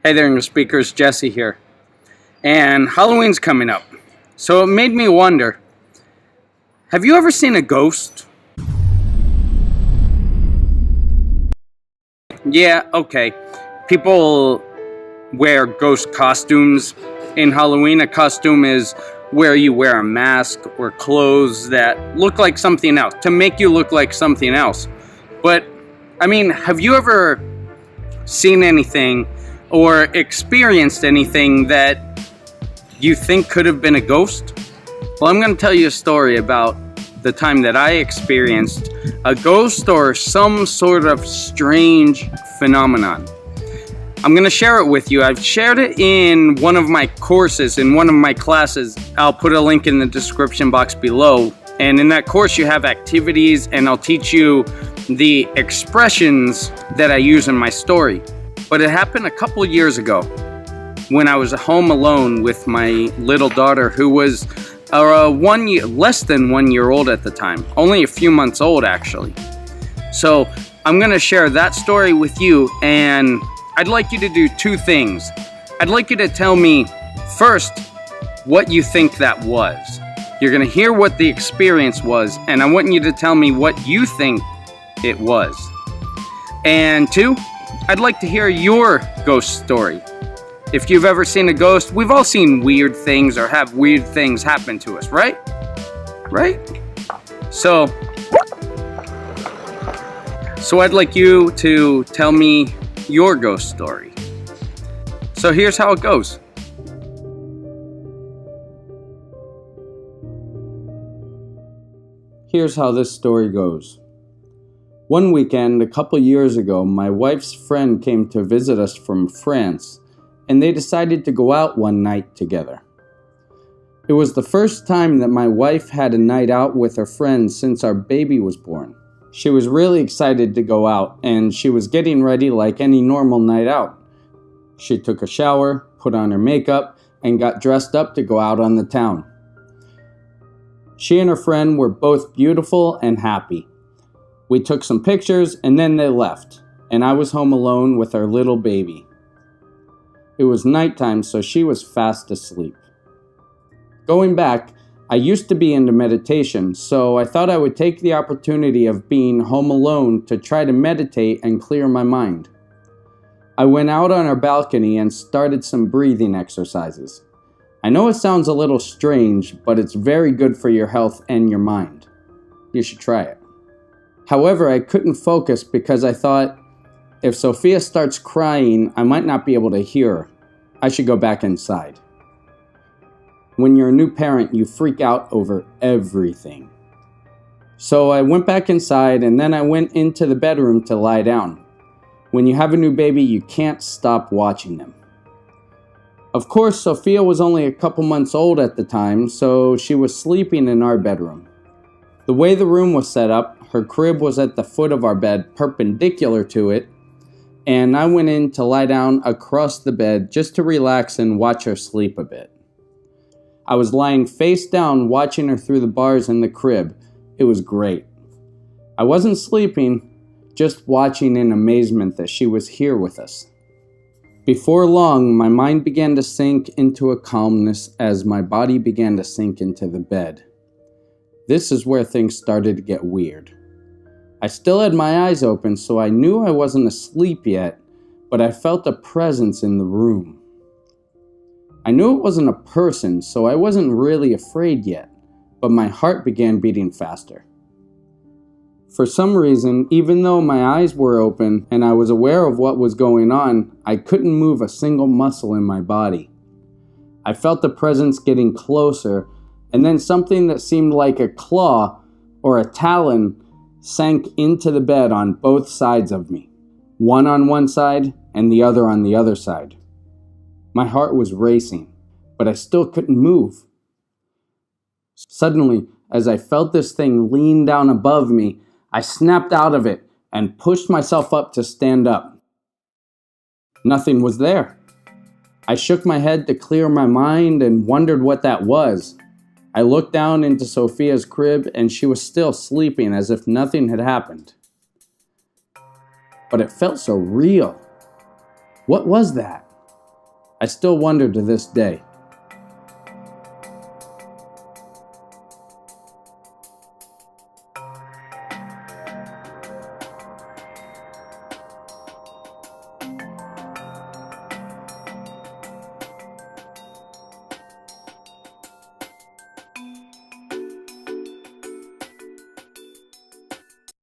Hey there, English speakers, Jesse here. And Halloween's coming up. So it made me wonder, have you ever seen a ghost? Yeah, okay. People wear ghost costumes in Halloween. A costume is where you wear a mask or clothes that look like something else, to make you look like something else. But, have you ever seen anything or experienced anything that you think could have been a ghost? Well, I'm going to tell you a story about the time that I experienced a ghost or some sort of strange phenomenon. I'm going to share it with you. I've shared it in one of my courses, in one of my classes. I'll put a link in the description box below. And in that course, you have activities, and I'll teach you the expressions that I use in my story. But it happened a couple years ago when I was home alone with my little daughter, who was less than 1 year old at the time, only a few months old actually. So I'm going to share that story with you, and I'd like you to do two things. I'd like you to tell me first what you think that was. You're going to hear what the experience was, and I want you to tell me what you think it was. And two, I'd like to hear your ghost story. If you've ever seen a ghost, we've all seen weird things or have weird things happen to us, right? Right? So I'd like you to tell me your ghost story. So here's how it goes. Here's how this story goes. One weekend, a couple years ago, my wife's friend came to visit us from France, and they decided to go out one night together. It was the first time that my wife had a night out with her friends since our baby was born. She was really excited to go out, and she was getting ready like any normal night out. She took a shower, put on her makeup, and got dressed up to go out on the town. She and her friend were both beautiful and happy. We took some pictures, and then they left, and I was home alone with our little baby. It was nighttime, so she was fast asleep. Going back, I used to be into meditation, so I thought I would take the opportunity of being home alone to try to meditate and clear my mind. I went out on our balcony and started some breathing exercises. I know it sounds a little strange, but it's very good for your health and your mind. You should try it. However, I couldn't focus because I thought, if Sophia starts crying, I might not be able to hear her. I should go back inside. When you're a new parent, you freak out over everything. So I went back inside, and then I went into the bedroom to lie down. When you have a new baby, you can't stop watching them. Of course, Sophia was only a couple months old at the time, so she was sleeping in our bedroom. The way the room was set up, her crib was at the foot of our bed, perpendicular to it, and I went in to lie down across the bed just to relax and watch her sleep a bit. I was lying face down watching her through the bars in the crib. It was great. I wasn't sleeping, just watching in amazement that she was here with us. Before long, my mind began to sink into a calmness as my body began to sink into the bed. This is where things started to get weird. I still had my eyes open, so I knew I wasn't asleep yet, but I felt a presence in the room. I knew it wasn't a person, so I wasn't really afraid yet, but my heart began beating faster. For some reason, even though my eyes were open and I was aware of what was going on, I couldn't move a single muscle in my body. I felt the presence getting closer, and then something that seemed like a claw or a talon sank into the bed on both sides of me, one on one side and the other on the other side. My heart was racing, but I still couldn't move. Suddenly, as I felt this thing lean down above me, I snapped out of it and pushed myself up to stand up. Nothing was there. I shook my head to clear my mind and wondered what that was. I looked down into Sophia's crib, and she was still sleeping as if nothing had happened. But it felt so real. What was that? I still wonder to this day.